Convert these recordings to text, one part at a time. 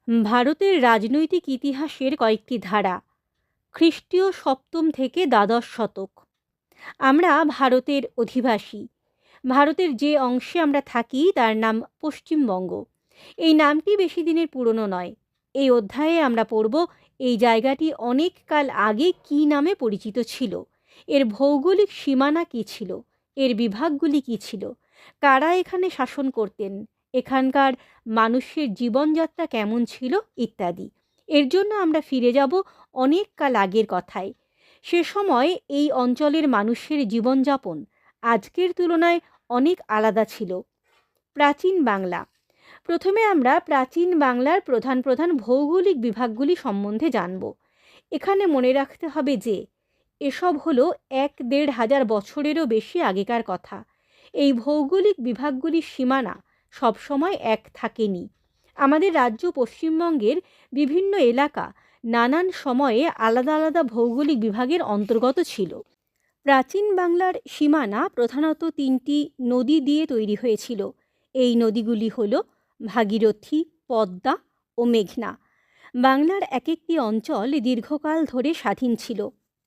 ভারতের রাজনৈতিক ইতিহাসের কয়েকটি ধারা। খ্রিস্টীয় সপ্তম থেকে দ্বাদশ শতক। আমরা ভারতের অধিবাসী। ভারতের যে অংশে আমরা থাকি তার নাম পশ্চিমবঙ্গ। এই নামটি বেশি দিনের পুরনো নয়। এই অধ্যায়ে আমরা পড়ব এই জায়গাটি অনেক কাল আগে কী নামে পরিচিত ছিল, এর ভৌগোলিক সীমানা কী ছিল, এর বিভাগগুলি কী ছিল, কারা এখানে শাসন করতেন, এখানকার মানুষের জীবনযাত্রা কেমন ছিল ইত্যাদি। এর জন্য আমরা ফিরে যাব অনেক কাল আগের কথায়। সে সময় এই অঞ্চলের মানুষের জীবনযাপন আজকের তুলনায় অনেক আলাদা ছিল। প্রাচীন বাংলা। প্রথমে আমরা প্রাচীন বাংলার প্রধান প্রধান ভৌগোলিক বিভাগগুলি সম্বন্ধে জানব। এখানে মনে রাখতে হবে যে এসব হলো 1-1.5 বছরেরও বেশি আগেকার কথা। এই ভৌগোলিক বিভাগগুলির সীমানা সবসময় এক থাকেনি। আমাদের রাজ্য পশ্চিমবঙ্গের বিভিন্ন এলাকা নানান সময়ে আলাদা আলাদা ভৌগোলিক বিভাগের অন্তর্গত ছিল। প্রাচীন বাংলার সীমানা প্রধানত 3টি নদী দিয়ে তৈরি হয়েছিল। এই নদীগুলি হল ভাগীরথী, পদ্মা ও মেঘনা। বাংলার এক একটি অঞ্চল দীর্ঘকাল ধরে স্বাধীন ছিল,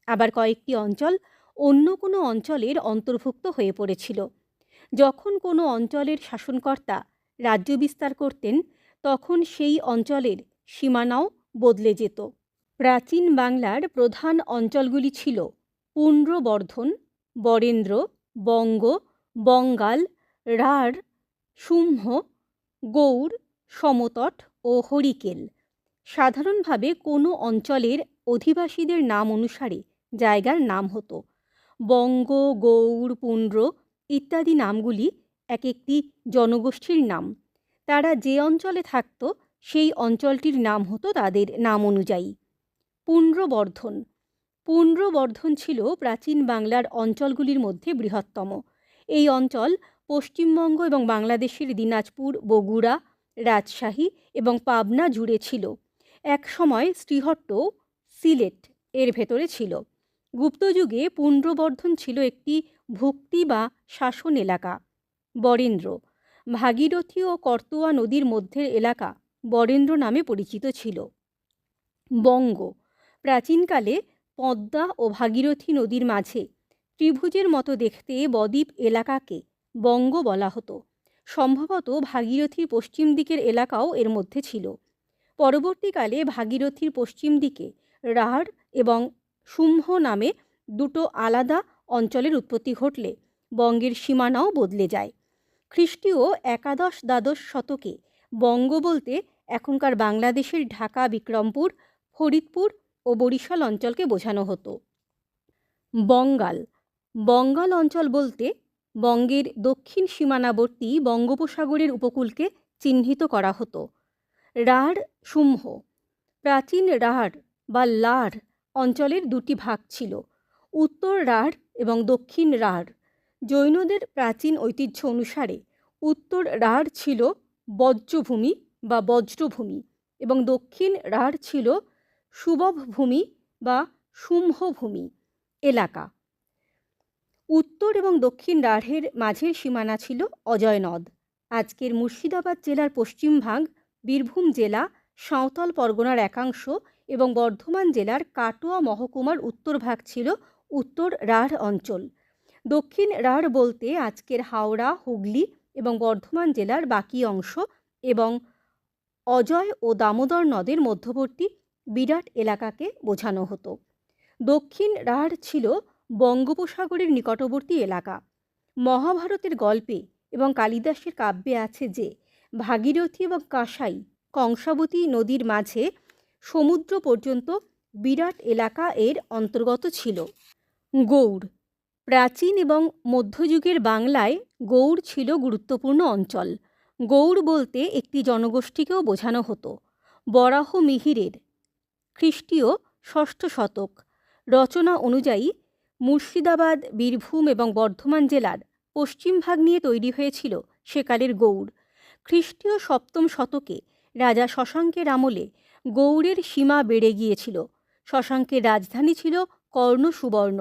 আবার কয়েকটি অঞ্চল অন্য কোনো অঞ্চলের অন্তর্ভুক্ত হয়ে পড়েছিল। যখন কোনো অঞ্চলের শাসনকর্তা রাজ্য বিস্তার করতেন তখন সেই অঞ্চলের সীমানাও বদলে যেত। প্রাচীন বাংলার প্রধান অঞ্চলগুলি ছিল পুণ্ড্রবর্ধন, বরেন্দ্র, বঙ্গ, বঙ্গাল, রাঢ়, শুম্ভ, গৌড়, সমতট ও হরিকেল। সাধারণভাবে কোনো অঞ্চলের অধিবাসীদের নাম অনুসারে জায়গার নাম হতো। বঙ্গ, গৌড়, পুণ্ড্র ইত্যাদি নামগুলি এক একটি জনগোষ্ঠীর নাম। তারা যে অঞ্চলে থাকত সেই অঞ্চলটির নাম হতো তাদের নাম অনুযায়ী। পুণ্ড্রবর্ধন। পুণ্ড্রবর্ধন ছিল প্রাচীন বাংলার অঞ্চলগুলির মধ্যে বৃহত্তম। এই অঞ্চল পশ্চিমবঙ্গ এবং বাংলাদেশের দিনাজপুর, বগুড়া, রাজশাহী এবং পাবনা জুড়ে ছিল। এক সময় শ্রীহট্ট, সিলেট এর ভেতরে ছিল। গুপ্তযুগে পুণ্ড্রবর্ধন ছিল একটি ভুক্তি বা শাসন এলাকা। বরেন্দ্র। ভাগীরথী ও করতোয়া নদীর মধ্যের এলাকা বরেন্দ্র নামে পরিচিত ছিল। বঙ্গ। প্রাচীনকালে পদ্মা ও ভাগীরথী নদীর মাঝে ত্রিভুজের মতো দেখতে বদ্বীপ এলাকাকে বঙ্গ বলা হতো। সম্ভবত ভাগীরথীর পশ্চিম দিকের এলাকাও এর মধ্যে ছিল। পরবর্তীকালে ভাগীরথীর পশ্চিম দিকে রাঢ় এবং শুম্ভ নামে দুটো আলাদা অঞ্চলের উৎপত্তি ঘটলে বঙ্গের সীমানাও বদলে যায়। খ্রিস্টীয় 11-দ্বাদশ শতকে বঙ্গ বলতে এখনকার বাংলাদেশের ঢাকা, বিক্রমপুর, ফরিদপুর ও বরিশাল অঞ্চলকে বোঝানো হতো। বঙ্গাল। বঙ্গাল অঞ্চল বলতে বঙ্গের দক্ষিণ সীমানাবর্তী বঙ্গোপসাগরের উপকূলকে চিহ্নিত করা হতো। রাঢ়, শুম্ভ। প্রাচীন রাঢ় বা লাঢ় অঞ্চলের দুটি ভাগ ছিল, উত্তর রাঢ় এবং দক্ষিণ রাঢ়। জৈনদের প্রাচীন ঐতিহ্য অনুসারে উত্তর রাঢ় ছিল বজ্রভূমি বা বজ্রভূমি এবং দক্ষিণ রাঢ় ছিল সুবভ ভূমি বা শুম্ভভূমি এলাকা। উত্তর এবং দক্ষিণ রাঢ়ের মাঝের সীমানা ছিল অজয় নদ। আজকের মুর্শিদাবাদ জেলার পশ্চিম ভাগ, বীরভূম জেলা, সাঁওতাল পরগনার একাংশ এবং বর্ধমান জেলার কাটোয়া মহকুমার উত্তর ভাগ ছিল উত্তর রাঢ় অঞ্চল। দক্ষিণ রাঢ় বলতে আজকের হাওড়া, হুগলি এবং বর্ধমান জেলার বাকি অংশ এবং অজয় ও দামোদর নদের মধ্যবর্তী বিরাট এলাকাকে বোঝানো হতো। দক্ষিণ রাঢ় ছিল বঙ্গোপসাগরের নিকটবর্তী এলাকা। মহাভারতের গল্পে এবং কালিদাসের কাব্যে আছে যে ভাগীরথী এবং কাঁসাই, কংসাবতী নদীর মাঝে সমুদ্র পর্যন্ত বিরাট এলাকা এর অন্তর্গত ছিল। গৌড়। প্রাচীন এবং মধ্যযুগের বাংলায় গৌড় ছিল গুরুত্বপূর্ণ অঞ্চল। গৌড় বলতে একটি জনগোষ্ঠীকেও বোঝানো হতো। বরাহ মিহিরের খ্রিস্টীয় 6ষ্ঠ শতক রচনা অনুযায়ী মুর্শিদাবাদ, বীরভূম এবং বর্ধমান জেলার পশ্চিম ভাগ নিয়ে তৈরি হয়েছিল সেকালের গৌড়। খ্রিস্টীয় 7ম শতকে রাজা শশাঙ্কের আমলে গৌড়ের সীমা বেড়ে গিয়েছিল। শশাঙ্কের রাজধানী ছিল কর্ণসুবর্ণ।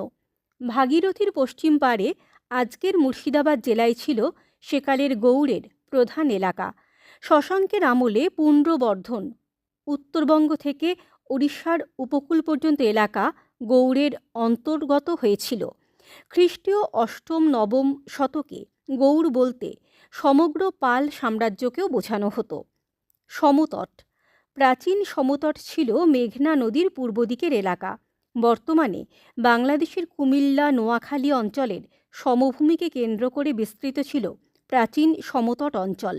ভাগীরথীর পশ্চিম পাড়ে আজকের মুর্শিদাবাদ জেলায় ছিল সেকালের গৌড়ের প্রধান এলাকা। শশাঙ্কের আমলে পুণ্ড্রবর্ধন উত্তরবঙ্গ থেকে ওড়িশার উপকূল পর্যন্ত এলাকা গৌড়ের অন্তর্গত হয়েছিল। খ্রিস্টীয় অষ্টম নবম শতকে গৌড় বলতে সমগ্র পাল সাম্রাজ্যকেও বোঝানো হতো। সমতট। প্রাচীন সমতট ছিল মেঘনা নদীর পূর্ব দিকের এলাকা। বর্তমানে বাংলাদেশের কুমিল্লা নোয়াখালী অঞ্চলের সমভূমিকে কেন্দ্র করে বিস্তৃত ছিল প্রাচীন সমতট অঞ্চল।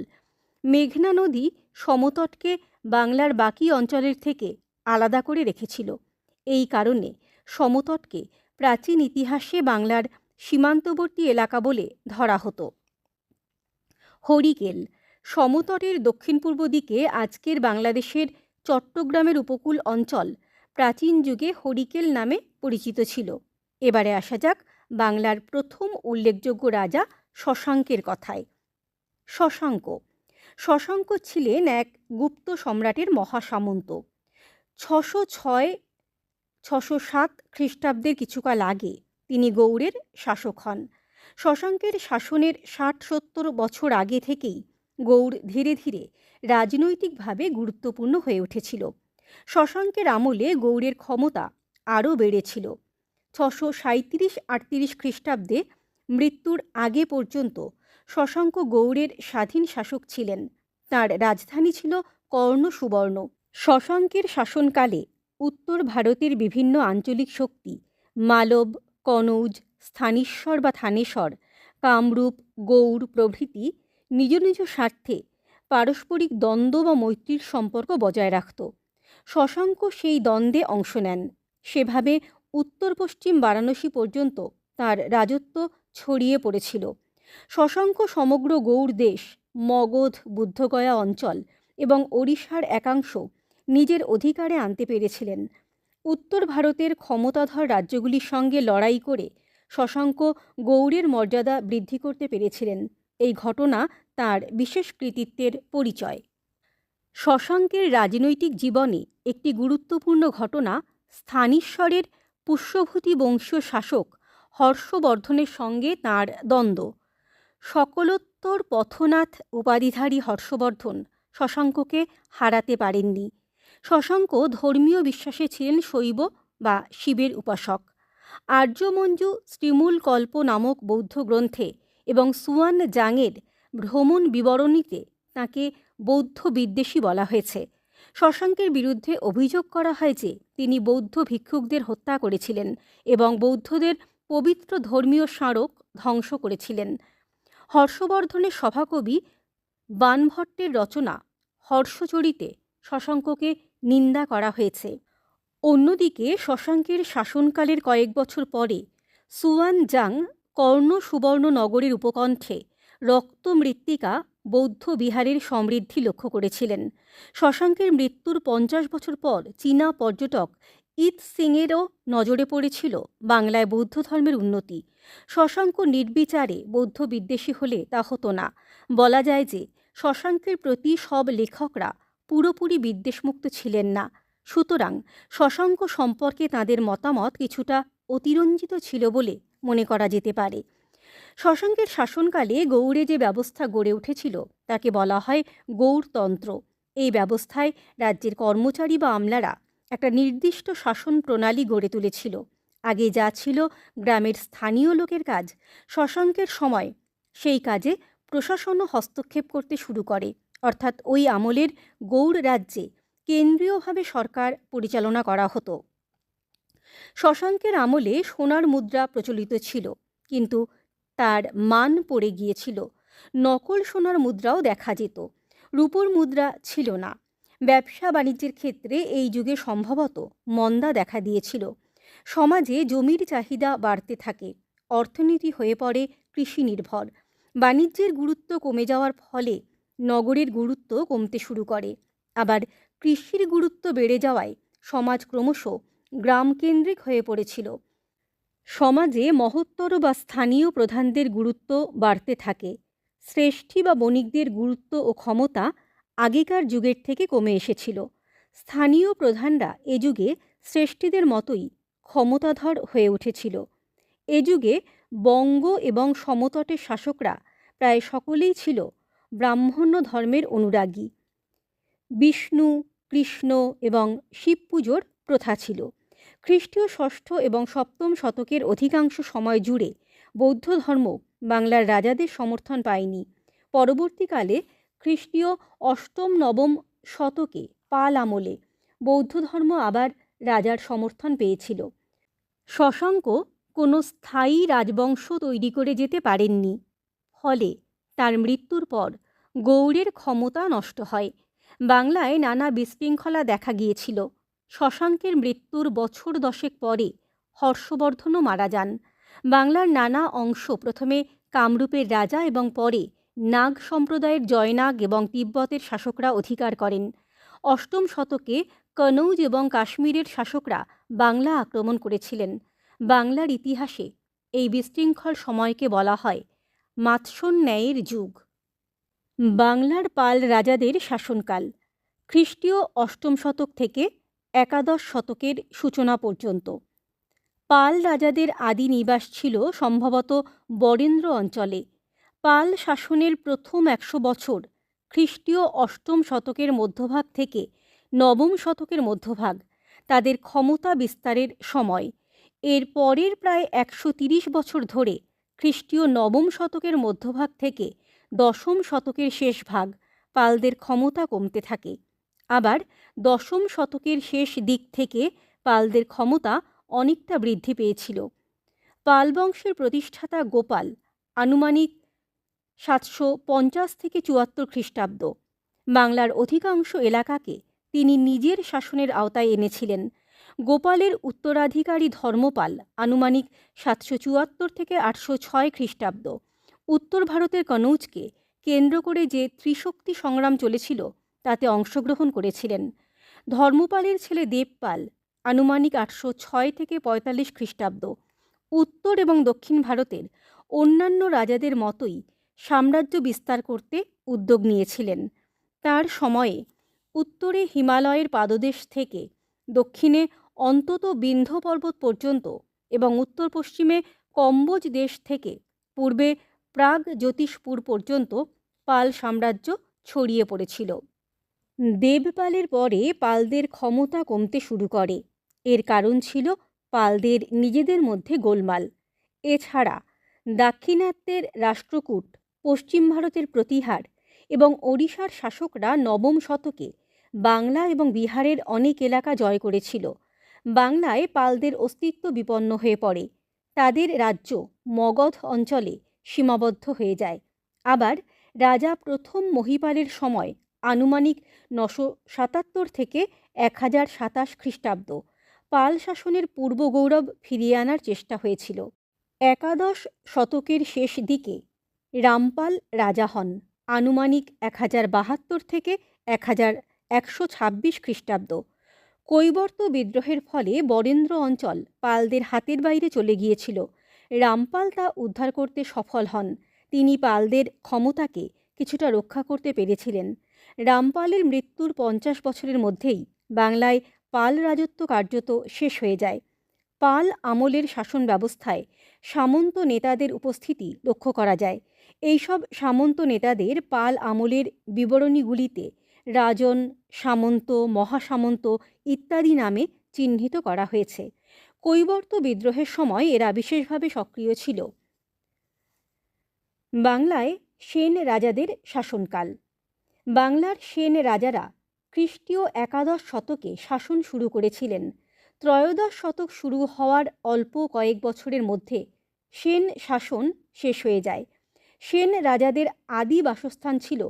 মেঘনা নদী সমতটকে বাংলার বাকি অঞ্চলের থেকে আলাদা করে রেখেছিল। এই কারণে সমতটকে প্রাচীন ইতিহাসে বাংলার সীমান্তবর্তী এলাকা বলে ধরা হতো। হরিকেল। সমতটের দক্ষিণ পূর্ব দিকে আজকের বাংলাদেশের চট্টগ্রামের উপকূল অঞ্চল প্রাচীন যুগে হরিকেল নামে পরিচিত ছিল। এবারে আসা যাক বাংলার প্রথম উল্লেখযোগ্য রাজা শশাঙ্কের কথায়। শশাঙ্ক। শশাঙ্ক ছিলেন এক গুপ্ত সম্রাটের মহাসামন্ত। 606-607 খ্রিস্টাব্দের কিছুকাল আগে তিনি গৌড়ের শাসক হন। শশাঙ্কের শাসনের 60-70 বছর আগে থেকেই গৌড় ধীরে ধীরে রাজনৈতিকভাবে গুরুত্বপূর্ণ হয়ে উঠেছিল। শশাঙ্কের আমলে গৌড়ের ক্ষমতা আরও বেড়েছিল। 637-38 খ্রিস্টাব্দে মৃত্যুর আগে পর্যন্ত শশাঙ্ক গৌড়ের স্বাধীন শাসক ছিলেন। তাঁর রাজধানী ছিল কর্ণ সুবর্ণ। শশাঙ্কের শাসনকালে উত্তর ভারতের বিভিন্ন আঞ্চলিক শক্তি মালব, কনৌজ, স্থানীশ্বর বা থানেশ্বর, কামরূপ, গৌড় প্রভৃতি নিজ নিজ স্বার্থে পারস্পরিক দ্বন্দ্ব বা মৈত্রীর সম্পর্ক বজায় রাখত। শশাঙ্ক সেই দ্বন্দ্বে অংশ নেন। সেভাবে উত্তর পশ্চিম বারাণসী পর্যন্ত তাঁর রাজত্ব ছড়িয়ে পড়েছিল। শশাঙ্ক সমগ্র গৌড় দেশ, মগধ, বুদ্ধগয়া অঞ্চল এবং ওড়িশার একাংশ নিজের অধিকারে আনতে পেরেছিলেন। উত্তর ভারতের ক্ষমতাধর রাজ্যগুলির সঙ্গে লড়াই করে শশাঙ্ক গৌড়ের মর্যাদা বৃদ্ধি করতে পেরেছিলেন। এই ঘটনা তাঁর বিশেষ কৃতিত্বের পরিচয়। শশাঙ্কের রাজনৈতিক জীবনে একটি গুরুত্বপূর্ণ ঘটনা স্থানীশ্বরের পুষ্যভূতি বংশীয় শাসক হর্ষবর্ধনের সঙ্গে তাঁর দ্বন্দ্ব। সকলোত্তর পথনাথ উপাধিধারী হর্ষবর্ধন শশাঙ্ককে হারাতে পারেননি। শশাঙ্ক ধর্মীয় বিশ্বাসে ছিলেন শৈব বা শিবের উপাসক। আর্যমঞ্জু শ্রীমূল কল্প নামক বৌদ্ধ গ্রন্থে এবং সুয়ান জাংয়ের ভ্রমণ বিবরণীতে তাঁকে বৌদ্ধ বিদ্বেষী বলা হয়েছে। শশাঙ্কের বিরুদ্ধে অভিযোগ করা হয় যে তিনি বৌদ্ধ ভিক্ষুকদের হত্যা করেছিলেন এবং বৌদ্ধদের পবিত্র ধর্মীয় স্মারক ধ্বংস করেছিলেন। হর্ষবর্ধনের সভাকবি বাণভট্টের রচনা হর্ষচরিতে শশাঙ্ককে নিন্দা করা হয়েছে। অন্যদিকে শশাঙ্কের শাসনকালের কয়েক বছর পরে সুয়ান জাং কর্ণ সুবর্ণ নগরের উপকণ্ঠে রক্তমৃত্তিকা বৌদ্ধ বিহারের সমৃদ্ধি লক্ষ্য করেছিলেন। শশাঙ্কের মৃত্যুর 50 বছর পর চীনা পর্যটক ইত সিংয়েরও নজরে পড়েছিল বাংলায় বৌদ্ধ ধর্মের উন্নতি। শশাঙ্ক নির্বিচারে বৌদ্ধ বিদ্বেষী হলে তা হতো না। বলা যায় যে শশাঙ্কের প্রতি সব লেখকরা পুরোপুরি বিদ্বেষমুক্ত ছিলেন না। সুতরাং শশাঙ্ক সম্পর্কে তাঁদের মতামত কিছুটা অতিরঞ্জিত ছিল বলে মনে করা যেতে পারে। শশাঙ্কের শাসনকালে গৌড়ে যে ব্যবস্থা গড়ে উঠেছিল তাকে বলা হয় গৌড়তন্ত্র। এই ব্যবস্থায় রাজ্যের কর্মচারী বা আমলারা একটা নির্দিষ্ট শাসন প্রণালী গড়ে তুলেছিল। আগে যা ছিল গ্রামের স্থানীয় লোকের কাজ, শশাঙ্কের সময় সেই কাজে প্রশাসনও হস্তক্ষেপ করতে শুরু করে। অর্থাৎ ওই আমলের গৌড় রাজ্যে কেন্দ্রীয়ভাবে সরকার পরিচালনা করা হতো। শশাঙ্কের আমলে সোনার মুদ্রা প্রচলিত ছিল, কিন্তু তার মান পড়ে গিয়েছিল। নকল সোনার মুদ্রাও দেখা যেত, রূপোর মুদ্রা ছিল না। ব্যবসা বাণিজ্যের ক্ষেত্রে এই যুগে সম্ভবত মন্দা দেখা দিয়েছিল। সমাজে জমির চাহিদা বাড়তে থাকে, অর্থনীতি হয়ে পড়ে কৃষি নির্ভর। বাণিজ্যের গুরুত্ব কমে যাওয়ার ফলে নগরের গুরুত্ব কমতে শুরু করে। আবার কৃষির গুরুত্ব বেড়ে যাওয়ায় সমাজ ক্রমশ গ্রামকেন্দ্রিক হয়ে পড়েছিল। সমাজে মহত্তর বা স্থানীয় প্রধানদের গুরুত্ব বাড়তে থাকে। শ্রেষ্ঠী বা বণিকদের গুরুত্ব ও ক্ষমতা আগেকার যুগের থেকে কমে এসেছিল। স্থানীয় প্রধানরা এ যুগে শ্রেষ্ঠীদের মতোই ক্ষমতাধর হয়ে উঠেছিল। এ যুগে বঙ্গ এবং সমতটের শাসকরা প্রায় সকলেই ছিল ব্রাহ্মণ্য ধর্মের অনুরাগী। বিষ্ণু, কৃষ্ণ এবং শিব পুজোর প্রথা ছিল। খ্রিস্টীয় ষষ্ঠ এবং সপ্তম শতকের অধিকাংশ সময় জুড়ে বৌদ্ধ ধর্ম বাংলার রাজাদের সমর্থন পায়নি। পরবর্তীকালে খ্রিস্টীয় অষ্টম নবম শতকে পাল আমলে বৌদ্ধ ধর্ম আবার রাজার সমর্থন পেয়েছিল। শশাঙ্ক কোনো স্থায়ী রাজবংশ তৈরি করে যেতে পারেননি, ফলে তার মৃত্যুর পর গৌড়ের ক্ষমতা নষ্ট হয়। বাংলায় নানা বিশৃঙ্খলা দেখা গিয়েছিল। শশাঙ্কের মৃত্যুর বছর 10 পরে হর্ষবর্ধনও মারা যান। বাংলার নানা অংশ প্রথমে কামরূপের রাজা এবং পরে নাগ সম্প্রদায়ের জয়নাগ এবং তিব্বতের শাসকরা অধিকার করেন। অষ্টম শতকে কনৌজ এবং কাশ্মীরের শাসকরা বাংলা আক্রমণ করেছিলেন। বাংলার ইতিহাসে এই বিশৃঙ্খল সময়কে বলা হয় মাৎস্যন্যায়ের যুগ। বাংলার পাল রাজাদের শাসনকাল খ্রিস্টীয় অষ্টম শতক থেকে একাদশ শতকের সূচনা পর্যন্ত। পাল রাজাদের আদি নিবাস ছিল সম্ভবত বরেন্দ্র অঞ্চলে। পাল শাসনের প্রথম 100 বছর খ্রিস্টীয় অষ্টম শতকের মধ্যভাগ থেকে নবম শতকের মধ্যভাগ তাদের ক্ষমতা বিস্তারের সময়। এর পরের প্রায় 130 বছর ধরে খ্রিস্টীয় নবম শতকের মধ্যভাগ থেকে দশম শতকের শেষ ভাগ পালদের ক্ষমতা কমতে থাকে। আবার দশম শতকের শেষ দিক থেকে পালদের ক্ষমতা অনেকটা বৃদ্ধি পেয়েছিল। পাল বংশের প্রতিষ্ঠাতা গোপাল আনুমানিক 750 থেকে 74 খ্রিস্টাব্দ বাংলার অধিকাংশ এলাকাকে তিনি নিজের শাসনের আওতায় এনেছিলেন। গোপালের উত্তরাধিকারী ধর্মপাল আনুমানিক 774 থেকে 806 খ্রিস্টাব্দ উত্তর ভারতের কনৌজকে কেন্দ্র করে যে ত্রিশক্তি সংগ্রাম চলেছিল তাতে অংশগ্রহণ করেছিলেন। ধর্মপালের ছেলে দেবপাল আনুমানিক 806 থেকে 45 খ্রিস্টাব্দ উত্তর এবং দক্ষিণ ভারতের অন্যান্য রাজাদের মতোই সাম্রাজ্য বিস্তার করতে উদ্যোগ নিয়েছিলেন। তার সময়ে উত্তরে হিমালয়ের পাদদেশ থেকে দক্ষিণে অন্তত বিন্ধ্য পর্বত পর্যন্ত এবং উত্তর পশ্চিমে কম্বোজ দেশ থেকে পূর্বে প্রাগ জ্যোতিষপুর পর্যন্ত পাল সাম্রাজ্য ছড়িয়ে পড়েছিল। দেবপালের পরে পালদের ক্ষমতা কমতে শুরু করে। এর কারণ ছিল পালদের নিজেদের মধ্যে গোলমাল। এছাড়া দাক্ষিণাত্যের রাষ্ট্রকূট, পশ্চিম ভারতের প্রতিহার এবং ওড়িশার শাসকরা নবম শতকে বাংলা এবং বিহারের অনেক এলাকা জয় করেছিল। বাংলায় পালদের অস্তিত্ব বিপন্ন হয়ে পড়ে। তাদের রাজ্য মগধ অঞ্চলে সীমাবদ্ধ হয়ে যায়। আবার রাজা প্রথম মহিপালের সময় আনুমানিক 977 থেকে 1027 খ্রিস্টাব্দ পাল শাসনের পূর্ব গৌরব ফিরিয়ে আনার চেষ্টা হয়েছিল। একাদশ শতকের শেষ দিকে রামপাল রাজা হন আনুমানিক 1072 থেকে 1126 খ্রিস্টাব্দ। কৈবর্ত বিদ্রোহের ফলে বরেন্দ্র অঞ্চল পালদের হাতের বাইরে চলে গিয়েছিল। রামপাল তা উদ্ধার করতে সফল হন। তিনি পালদের ক্ষমতাকে কিছুটা রক্ষা করতে পেরেছিলেন। রামপালের মৃত্যুর 50 বছরের মধ্যেই বাংলায় পাল রাজত্ব কার্যত শেষ হয়ে যায়। পাল আমলের শাসন ব্যবস্থায় সামন্ত নেতাদের উপস্থিতি লক্ষ্য করা যায়। এইসব সামন্ত নেতাদের পাল আমলের বিবরণীগুলিতে রাজন, সামন্ত, মহাসামন্ত ইত্যাদি নামে চিহ্নিত করা হয়েছে। কৈবর্ত বিদ্রোহের সময় এরা বিশেষভাবে সক্রিয় ছিল। বাংলায় সেন রাজাদের শাসনকাল। বাংলার সেন রাজারা খ্রিস্টীয় একাদশ শতকে শাসন শুরু করেছিলেন। ত্রয়োদশ শতক শুরু হওয়ার অল্প কয়েক বছরের মধ্যে সেন শাসন শেষ হয়ে যায়। সেন রাজাদের আদি বাসস্থান ছিল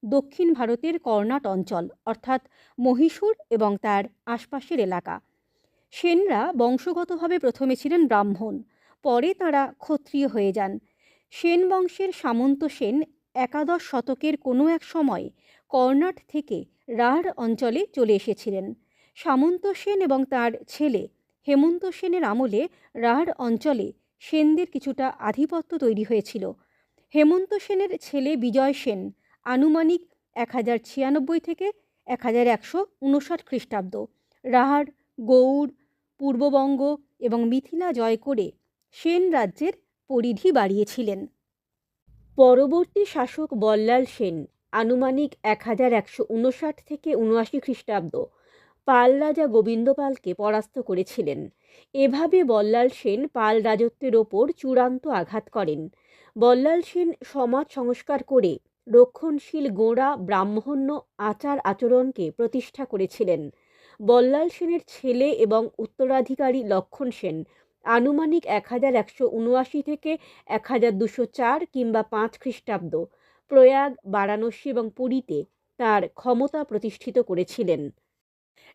দক্ষিণ ভারতের কর্ণাট অঞ্চল, অর্থাৎ মহীশূর এবং তার আশপাশের এলাকা। সেনরা বংশগতভাবে প্রথমে ছিলেন ব্রাহ্মণ, পরে তাঁরা ক্ষত্রিয় হয়ে যান। সেন বংশের সামন্ত সেন একাদশ শতকের কোনো এক সময় কর্ণাট থেকে রাঢ় অঞ্চলে চলে এসেছিলেন। সামন্ত সেন এবং তার ছেলে হেমন্ত সেনের আমলে রাঢ় অঞ্চলে সেনদের কিছুটা আধিপত্য তৈরি হয়েছিল। হেমন্ত সেনের ছেলে বিজয় সেন আনুমানিক 1096 থেকে 1159 খ্রিস্টাব্দ রাঢ়, গৌড়, পূর্ববঙ্গ এবং মিথিলা জয় করে সেন রাজ্যের পরিধি বাড়িয়েছিলেন। পরবর্তী শাসক বল্লাল সেন আনুমানিক 1159 থেকে 79 খ্রিস্টাব্দ পাল রাজা গোবিন্দ পালকে পরাস্ত করেছিলেন। এভাবে বল্লাল সেন পাল রাজত্বের ওপর চূড়ান্ত আঘাত করেন। বল্লাল সেন সমাজ সংস্কার করে রক্ষণশীল গোঁড়া ব্রাহ্মণ্য আচার আচরণকে প্রতিষ্ঠা করেছিলেন। বল্লাল সেনের ছেলে এবং উত্তরাধিকারী লক্ষণ সেন আনুমানিক 1179 থেকে 1204 কিংবা 5 খ্রিস্টাব্দ প্রয়াগ, বারাণসী এবং পুরীতে তার ক্ষমতা প্রতিষ্ঠিত করেছিলেন।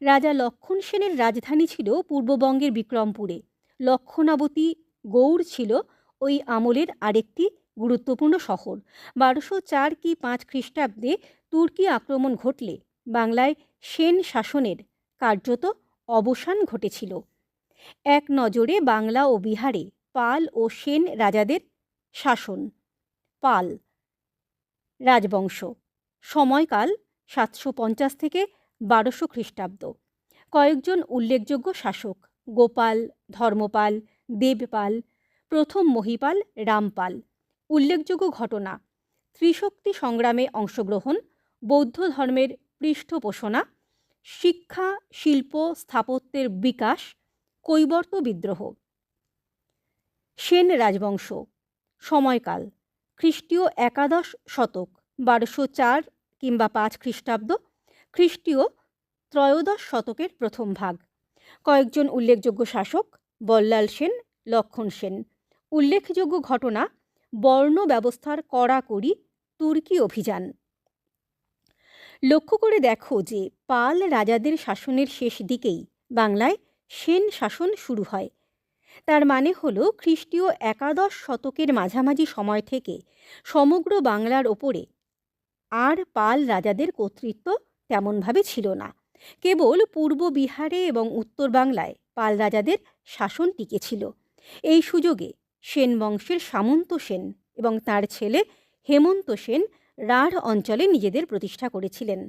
রাজা লক্ষণ সেনের রাজধানী ছিল পূর্ববঙ্গের বিক্রমপুরে। লক্ষণাবতী গৌড় ছিল ওই আমলের আরেকটি গুরুত্বপূর্ণ শহর। 1204 কি 5 খ্রিস্টাব্দে তুর্কি আক্রমণ ঘটলে বাংলায় সেন শাসনের কার্যত অবসান ঘটেছিল। এক নজরে বাংলা ও বিহারে পাল ও সেন রাজাদের শাসন। পাল রাজবংশ, সময়কাল 750 থেকে 1200 খ্রিস্টাব্দ। কয়েকজন উল্লেখযোগ্য শাসক: গোপাল, ধর্মপাল, দেবপাল, প্রথম মহিপাল, রামপাল। উল্লেখযোগ্য ঘটনা: ত্রিশক্তি সংগ্রামে অংশগ্রহণ, বৌদ্ধ ধর্মের পৃষ্ঠপোষণা, শিক্ষা, শিল্প, স্থাপত্যের বিকাশ, কৈবর্ত বিদ্রোহ। সেন রাজবংশ, সময়কাল খ্রিস্টীয় 11 শতক 1204 কিংবা 5 খ্রিস্টাব্দ, খ্রিস্টীয় ত্রয়োদশ শতকের প্রথম ভাগ। কয়েকজন উল্লেখযোগ্য শাসক: বল্লাল সেন, লক্ষণ সেন। উল্লেখযোগ্য ঘটনা: বর্ণ ব্যবস্থার কড়াকড়ি তুর্কি অভিযান। লক্ষ্য করে দেখো যে পাল রাজাদের শাসনের শেষ দিকেই বাংলায় সেন শাসন শুরু হয়। তার মানে হলো খ্রিস্টীয় 11 শতকের মাঝামাঝি সময় থেকে সমগ্র বাংলার ওপরে আর পাল রাজাদের কর্তৃত্ব তেমনভাবে ছিল না। কেবল পূর্ব বিহারে এবং উত্তর বাংলায় পাল রাজাদের শাসন টিকেছিল। এই সুযোগে সেন বংশের সামন্ত সেন এবং তার ছেলে হেমন্ত সেন রাঢ় অঞ্চলে নিজেদের প্রতিষ্ঠা করেছিলেন।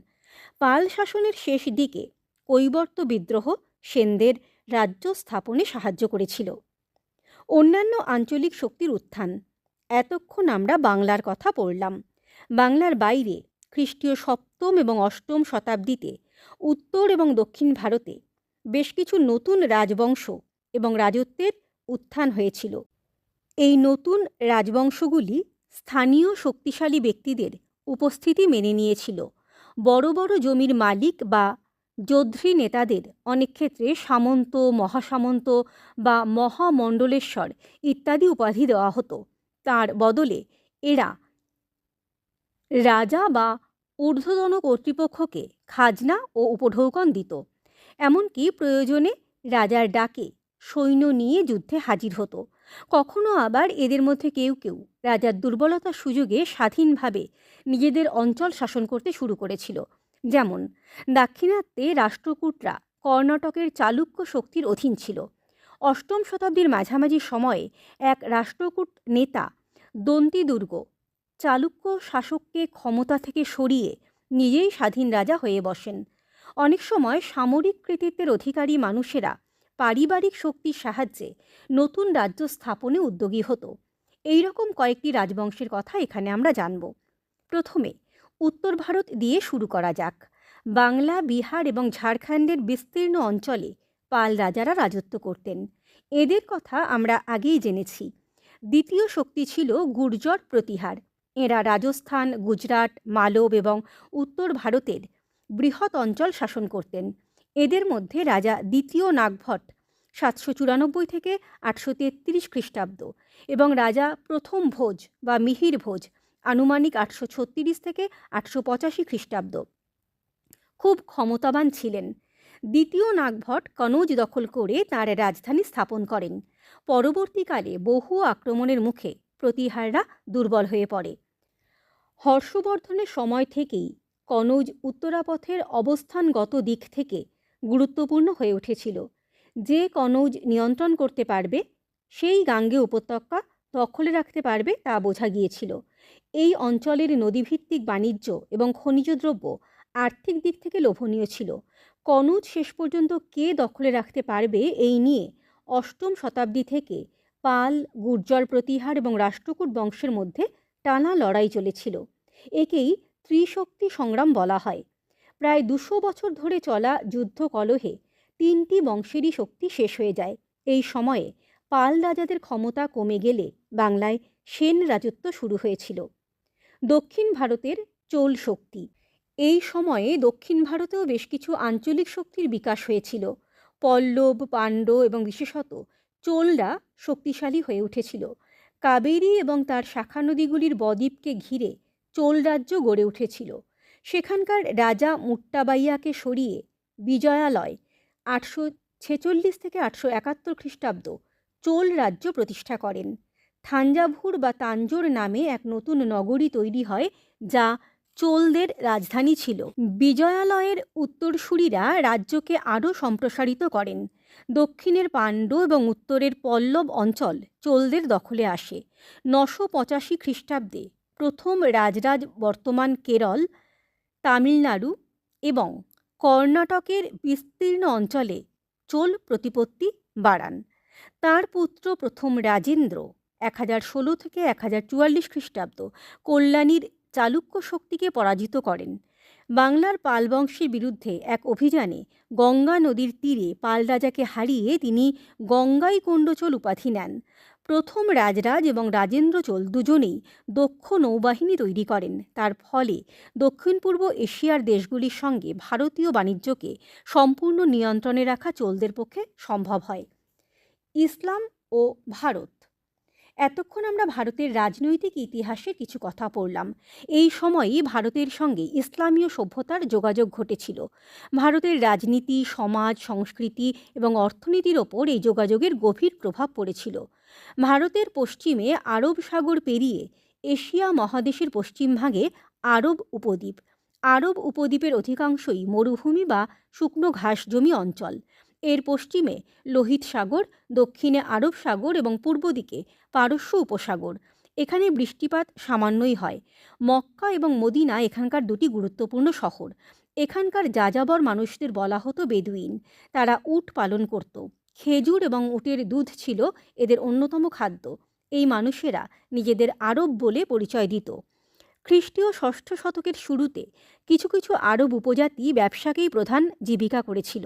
পাল শাসনের শেষ দিকে কৈবর্ত বিদ্রোহ সেনদের রাজ্য স্থাপনে সাহায্য করেছিল। অন্যান্য আঞ্চলিক শক্তির উত্থান। এতক্ষণ আমরা বাংলার কথা পড়লাম। বাংলার বাইরে খ্রিস্টীয় 7ম এবং 8ম শতাব্দীতে উত্তর এবং দক্ষিণ ভারতে বেশ কিছু নতুন রাজবংশ এবং রাজত্বের উত্থান হয়েছিল। এই নতুন রাজবংশগুলি স্থানীয় শক্তিশালী ব্যক্তিদের উপস্থিতি মেনে নিয়েছিল। বড় বড় জমির মালিক বা যোদ্ধৃ নেতাদের অনেক ক্ষেত্রে সামন্ত, মহাসামন্ত বা মহামণ্ডলেশ্বর ইত্যাদি উপাধি দেওয়া হতো। তার বদলে এরা রাজা বা ঊর্ধ্বতন কর্তৃপক্ষকে খাজনা ও উপঢৌকন দিত। এমনকি প্রয়োজনে রাজার ডাকে সৈন্য নিয়ে যুদ্ধে হাজির হতো। কখনো আবার এদের মধ্যে কেউ কেউ রাজার দুর্বলতার সুযোগে স্বাধীনভাবে নিজেদের অঞ্চল শাসন করতে শুরু করেছিল। যেমন দাক্ষিণাত্যে রাষ্ট্রকূটরা কর্ণাটকের চালুক্য শক্তির অধীন ছিল। 8ম শতাব্দীর মাঝামাঝি সময়ে এক রাষ্ট্রকূট নেতা দন্তিদুর্গ চালুক্য শাসককে ক্ষমতা থেকে সরিয়ে নিজেই স্বাধীন রাজা হয়ে বসেন। অনেক সময় সামরিক কৃতিত্বের অধিকারী মানুষেরা পারিবারিক শক্তির সাহায্যে নতুন রাজ্য স্থাপনে উদ্যোগী হতো। এই রকম কয়েকটি রাজবংশের কথা এখানে আমরা জানব। প্রথমে উত্তর ভারত দিয়ে শুরু করা যাক। বাংলা, বিহার এবং ঝাড়খণ্ডের বিস্তীর্ণ অঞ্চলে পাল রাজারা রাজত্ব করতেন। এদের কথা আমরা আগেই জেনেছি। দ্বিতীয় শক্তি ছিল গুর্জর প্রতিহার। এরা রাজস্থান, গুজরাট, মালব এবং উত্তর ভারতের বৃহৎ অঞ্চল শাসন করতেন। এদের মধ্যে রাজা দ্বিতীয় নাগভট্ট 794 থেকে 833 খ্রিস্টাব্দ এবং রাজা প্রথম ভোজ বা মিহির ভোজ আনুমানিক 836 থেকে 885 খ্রিস্টাব্দ খুব ক্ষমতাবান ছিলেন। দ্বিতীয় নাগভট্ট কনৌজ দখল করে তাঁর রাজধানী স্থাপন করেন। পরবর্তীকালে বহু আক্রমণের মুখে প্রতিহাররা দুর্বল হয়ে পড়ে। হর্ষবর্ধনের সময় থেকেই কনৌজ উত্তরাপথের অবস্থানগত দিক থেকে গুরুত্বপূর্ণ হয়ে উঠেছিল। যে কনৌজ নিয়ন্ত্রণ করতে পারবে সেই গাঙ্গে উপত্যকা দখলে রাখতে পারবে তা বোঝা গিয়েছিল। এই অঞ্চলের নদীভিত্তিক বাণিজ্য এবং খনিজ দ্রব্য আর্থিক দিক থেকে লোভনীয় ছিল। কনৌজ শেষ পর্যন্ত কে দখলে রাখতে পারবে এই নিয়ে 8ম শতাব্দী থেকে পাল, গুর্জর প্রতিহার এবং রাষ্ট্রকূট বংশের মধ্যে টানা লড়াই চলেছিল। একেই ত্রিশক্তি সংগ্রাম বলা হয়। প্রায় 200 বছর ধরে চলা যুদ্ধ কলহে 3টি বংশেরই শক্তি শেষ হয়ে যায়। এই সময়ে পাল রাজাদের ক্ষমতা কমে গেলে বাংলায় সেন রাজত্ব শুরু হয়েছিল। দক্ষিণ ভারতের চোল শক্তি। এই সময়ে দক্ষিণ ভারতেও বেশ কিছু আঞ্চলিক শক্তির বিকাশ হয়েছিল। পল্লব, পাণ্ড্য এবং বিশেষত চোলরা শক্তিশালী হয়ে উঠেছিল। কাবেরী এবং তার শাখা নদীগুলির বদ্বীপকে ঘিরে চোল রাজ্য গড়ে উঠেছিল। সেখানকার রাজা মুট্টাবাইয়াকে সরিয়ে বিজয়ালয় 846 থেকে 871 খ্রিস্টাব্দ চোল রাজ্য প্রতিষ্ঠা করেন। থাঞ্জাভুর বা তাঞ্জোর নামে এক নতুন নগরী তৈরি হয়, যা চোলদের রাজধানী ছিল। বিজয়ালয়ের উত্তরসূরিরা রাজ্যকে আরও সম্প্রসারিত করেন। দক্ষিণের পাণ্ড্য এবং উত্তরের পল্লব অঞ্চল চোলদের দখলে আসে। 985 খ্রিস্টাব্দে প্রথম রাজরাজ বর্তমান কেরল, তামিলনাড়ু এবং কর্ণাটকের বিস্তীর্ণ অঞ্চলে চোল প্রতিপত্তি বাড়ান। তার পুত্র প্রথম রাজেন্দ্র 1016 থেকে 1044 খ্রিস্টাব্দ কল্যাণীর চালুক্য শক্তিকে পরাজিত করেন। বাংলার পাল বংশের বিরুদ্ধে এক অভিযানে গঙ্গা নদীর তীরে পাল রাজাকে হারিয়ে তিনি গঙ্গাইকোণ্ড চোল উপাধি নেন। প্রথম রাজরাজ এবং রাজেন্দ্র চোল দুজনেই দক্ষ নৌবাহিনী তৈরি করেন। তার ফলে দক্ষিণ পূর্ব এশিয়ার দেশগুলির সঙ্গে ভারতীয় বাণিজ্যকে সম্পূর্ণ নিয়ন্ত্রণে রাখা চোলদের পক্ষে সম্ভব হয়। ইসলাম ও ভারত। এতক্ষণ আমরা ভারতের রাজনৈতিক ইতিহাসে কিছু কথা পড়লাম। এই সময়ই ভারতের সঙ্গে ইসলামীয় সভ্যতার যোগাযোগ ঘটেছিল। ভারতের রাজনীতি, সমাজ, সংস্কৃতি এবং অর্থনীতির ওপর এই যোগাযোগের গভীর প্রভাব পড়েছিল। ভারতের পশ্চিমে আরব সাগর পেরিয়ে এশিয়া মহাদেশের পশ্চিমভাগে আরব উপদ্বীপ। আরব উপদ্বীপের অধিকাংশই মরুভূমি বা শুকনো ঘাস জমি অঞ্চল। এর পশ্চিমে লোহিত সাগর, দক্ষিণে আরব সাগর এবং পূর্ব দিকে পারস্য উপসাগর। এখানে বৃষ্টিপাত সামান্যই হয়। মক্কা এবং মদিনা এখানকার দুটি গুরুত্বপূর্ণ শহর। এখানকার যাযাবর মানুষদের বলা হতো বেদুইন। তারা উট পালন করত। খেজুর এবং উটের দুধ ছিল এদের অন্যতম খাদ্য। এই মানুষেরা নিজেদের আরব বলে পরিচয় দিত। খ্রিস্টীয় 6ষ্ঠ শতকের শুরুতে কিছু কিছু আরব উপজাতি ব্যবসাকেই প্রধান জীবিকা করেছিল।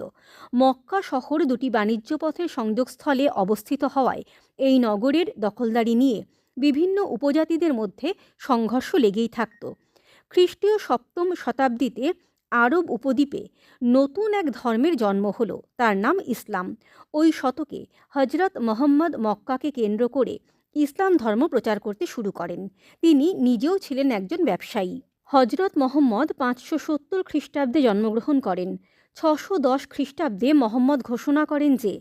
মক্কা শহর দুটি বাণিজ্য পথের সংযোগস্থলে অবস্থিত হওয়ায় এই নগরের দখলদারি নিয়ে বিভিন্ন উপজাতিদের মধ্যে সংঘর্ষ লেগেই থাকত। খ্রিস্টীয় 7ম শতাব্দীতে আরব উপদ্বীপে নতুন এক ধর্মের জন্ম হলো, তার নাম ইসলাম। ওই শতকে হজরত মোহাম্মদ মক্কাকে কেন্দ্র করে ইসলাম ধর্ম প্রচার করতে শুরু করেন। তিনি নিজেও ছিলেন একজন ব্যবসায়ী। হজরত মোহাম্মদ 570 খ্রিস্টাব্দে জন্মগ্রহণ করেন। 610 খ্রিস্টাব্দে মোহাম্মদ ঘোষণা করেন যে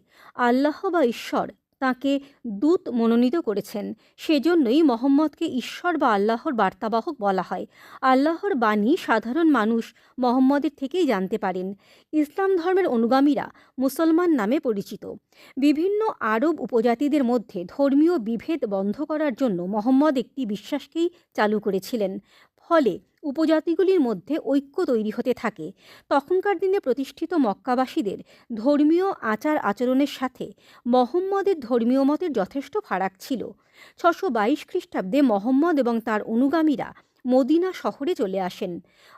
আল্লাহ বা ঈশ্বর তাঁকে দূত মনোনীত করেছেন। সেজন্যই মোহাম্মদকে ঈশ্বর বা আল্লাহর বার্তাবাহক বলা হয়। আল্লাহর বাণী সাধারণ মানুষ মোহাম্মদের থেকেই জানতে পারেন। ইসলাম ধর্মের অনুগামীরা মুসলমান নামে পরিচিত। বিভিন্ন আরব উপজাতিদের মধ্যে ধর্মীয় বিভেদ বন্ধ করার জন্য মোহাম্মদ একটি বিশ্বাসকেই চালু করেছিলেন। ফলে উপজাতিগুলির মধ্যে ঐক্য তৈরি হতে থাকে। তখনকার দিনে প্রতিষ্ঠিত মক্কাবাসীদের ধর্মীয় আচার আচরণের সাথে মোহাম্মদের ধর্মীয় মতের যথেষ্ট ফারাক ছিল। 622 খ্রিস্টাব্দে মোহাম্মদ এবং তার অনুগামীরা মদিনা শহরে চলে আসেন।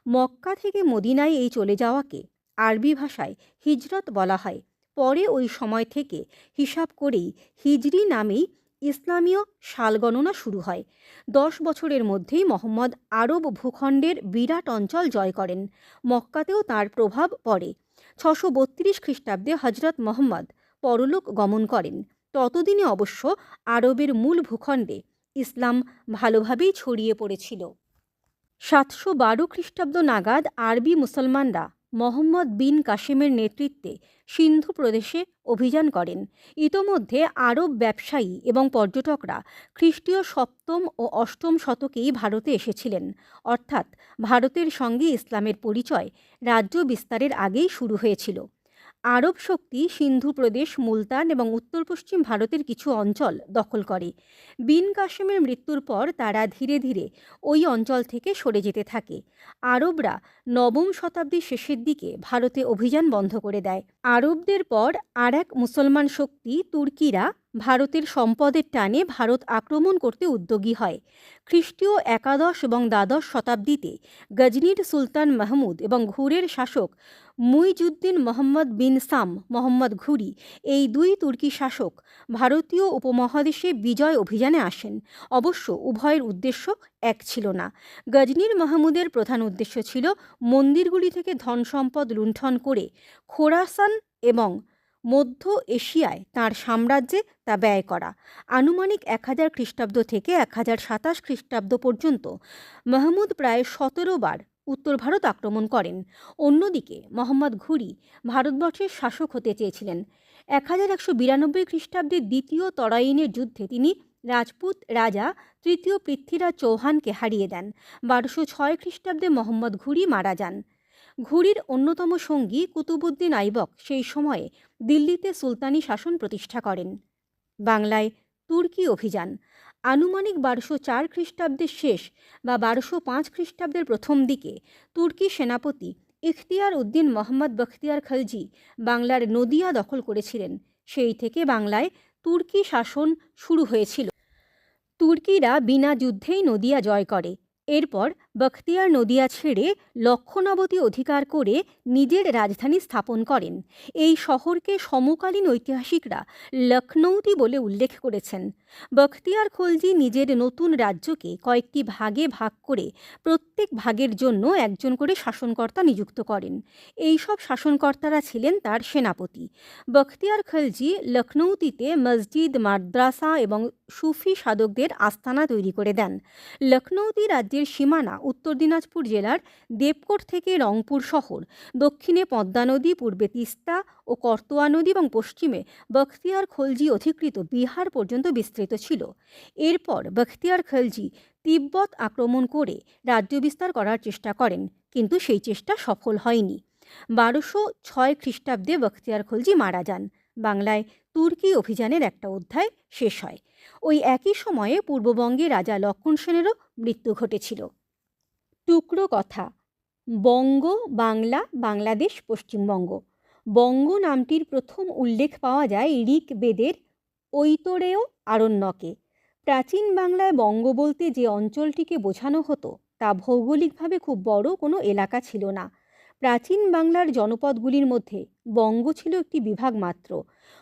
মক্কা থেকে মদিনায় এই চলে যাওয়াকে আরবি ভাষায় হিজরত বলা হয়। পরে ওই সময় থেকে হিসাব করেই হিজরি নামেই ইসলামীয় সাল গণনা শুরু হয়। 10 বছরের মধ্যেই মোহাম্মদ আরব ভূখণ্ডের বিরাট অঞ্চল জয় করেন। মক্কাতেও তার প্রভাব পড়ে। 632 খ্রিস্টাব্দে হজরত মোহাম্মদ পরলোক গমন করেন। ততদিনে অবশ্য আরবের মূল ভূখণ্ডে ইসলাম ভালোভাবেই ছড়িয়ে পড়েছিল। 712 খ্রিস্টাব্দ নাগাদ আরবি মুসলমানরা মোহাম্মদ বিন কাসেমের নেতৃত্বে সিন্ধু প্রদেশে অভিযান করেন। ইতোমধ্যে আরব ব্যবসায়ী এবং পর্যটকরা খ্রিস্টীয় 7ম ও 8ম শতকেই ভারতে এসেছিলেন। অর্থাৎ ভারতের সঙ্গে ইসলামের পরিচয় রাজ্য বিস্তারের আগেই শুরু হয়েছিল। আরব শক্তি সিন্ধু প্রদেশ, মুলতান এবং উত্তর পশ্চিম ভারতের কিছু অঞ্চল দখল করে। বিন কাসেমের মৃত্যুর পর তারা ধীরে ধীরে ওই অঞ্চল থেকে সরে যেতে থাকে। আরবরা নবম শতাব্দীর শেষের দিকে ভারতে অভিযান বন্ধ করে দেয়। আরবদের পর আর এক মুসলমান শক্তি তুর্কিরা ভারতের সম্পদের টানে ভারত আক্রমণ করতে উদ্যোগী হয়। খ্রিস্টীয় একাদশ এবং দ্বাদশ শতাব্দীতে গজনির সুলতান মাহমুদ এবং ঘুরের শাসক মুইজুদ্দিন মোহাম্মদ বিন সাম মোহাম্মদ ঘুরি, এই দুই তুর্কি শাসক ভারতীয় উপমহাদেশে বিজয় অভিযানে আসেন। অবশ্য উভয়ের উদ্দেশ্য এক ছিল না। গজনির মাহমুদের প্রধান উদ্দেশ্য ছিল মন্দিরগুলি থেকে ধন সম্পদ লুণ্ঠন করে খোরাসান এবং মধ্য এশিয়ায় তাঁর সাম্রাজ্যে তা ব্যয় করা। আনুমানিক 1000 খ্রিস্টাব্দ থেকে 1027 খ্রিস্টাব্দ পর্যন্ত মাহমুদ প্রায় 17 বার উত্তর ভারত আক্রমণ করেন। অন্যদিকে মোহাম্মদ ঘুরি ভারতবর্ষের শাসক হতে চেয়েছিলেন। 1192 খ্রিস্টাব্দের দ্বিতীয় তরাইনের যুদ্ধে তিনি রাজপুত রাজা তৃতীয় পৃথ্বীরাজ চৌহানকে হারিয়ে দেন। 1206 খ্রিস্টাব্দে মোহাম্মদ ঘুরি মারা যান। ঘুরির অন্যতম সঙ্গী কুতুবুদ্দিন আইবক সেই সময়ে দিল্লিতে সুলতানি শাসন প্রতিষ্ঠা করেন। বাংলায় তুর্কি অভিযান আনুমানিক 1204 খ্রিস্টাব্দের শেষ বা 1205 খ্রিস্টাব্দের প্রথম দিকে তুর্কি সেনাপতি ইখতিয়ার উদ্দিন মোহাম্মদ বখতিয়ার খলজি বাংলার নদিয়া দখল করেছিলেন। সেই থেকে বাংলায় তুর্কি শাসন শুরু হয়েছিল। তুর্কিরা বিনা যুদ্ধেই নদিয়া জয় করে। এরপর বখতিয়ার নদিয়া ছেড়ে লক্ষণাবতী অধিকার করে নিজের রাজধানী স্থাপন করেন। এই শহরকে সমকালীন ঐতিহাসিকরা লখনৌতি বলে উল্লেখ করেছেন। বখতিয়ার খলজি নিজের নতুন রাজ্যকে কয়েকটি ভাগে ভাগ করে প্রত্যেক ভাগের জন্য একজন করে শাসনকর্তা নিযুক্ত করেন। এই সব শাসনকর্তারা ছিলেন তার সেনাপতি। বখতিয়ার খলজি লখনৌতিতে মসজিদ, মাদ্রাসা এবং সুফি সাধকদের আস্তানা তৈরি করে দেন। লখনৌতি রাজ্যের সীমানা উত্তর দিনাজপুর জেলার দেবকোট থেকে রংপুর শহর, দক্ষিণে পদ্মা নদী, পূর্বে তিস্তা ও করতোয়া নদী এবং পশ্চিমে বখতিয়ার খলজি অধিকৃত বিহার পর্যন্ত বিস্তৃত ছিল। এরপর বখতিয়ার খলজি তিব্বত আক্রমণ করে রাজ্য বিস্তার করার চেষ্টা করেন, কিন্তু সেই চেষ্টা সফল হয়নি। 1206 খ্রিস্টাব্দে বখতিয়ার খলজি মারা যান। বাংলায় তুর্কি অভিযানের একটা অধ্যায় শেষ হয়। ওই একই সময়ে পূর্ববঙ্গে রাজা লক্ষণ সেনেরও মৃত্যু ঘটেছিল। টুকরো কথা। বঙ্গ, বাংলা, বাংলাদেশ, পশ্চিমবঙ্গ। বঙ্গ নামটির প্রথম উল্লেখ পাওয়া যায় ঋগ্বেদের ঐতরেয় আরণ্যকে। প্রাচীন বাংলায় বঙ্গ বলতে যে অঞ্চলটিকে বোঝানো হতো তা ভৌগোলিকভাবে খুব বড় কোনো এলাকা ছিল না। প্রাচীন বাংলার জনপদগুলির মধ্যে বঙ্গ ছিল একটি বিভাগ মাত্র।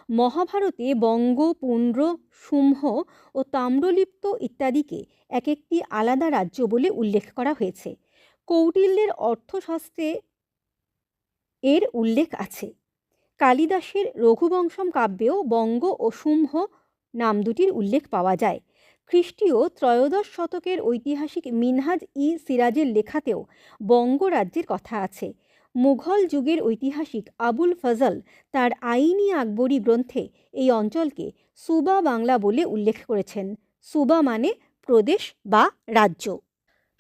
মহাভারতে বঙ্গ, পুন্ড্র, শুম্ভ ও তাম্রলিপ্ত ইত্যাদিকে এক একটি আলাদা রাজ্য বলে উল্লেখ করা হয়েছে। কৌটিল্যের অর্থশাস্ত্রে এর উল্লেখ আছে। কালিদাসের রঘুবংশম কাব্যেও বঙ্গ ও শুম্ভ নাম দুটির উল্লেখ পাওয়া যায়। খ্রিস্টীয় ত্রয়োদশ শতকের ঐতিহাসিক মিনহাজ ই সিরাজের লেখাতেও বঙ্গ রাজ্যের কথা আছে। মুঘল যুগের ঐতিহাসিক আবুল ফজল তার আইনি আকবরী গ্রন্থে এই অঞ্চলকে সুবা বাংলা বলে উল্লেখ করেছেন। সুবা মানে প্রদেশ বা রাজ্য।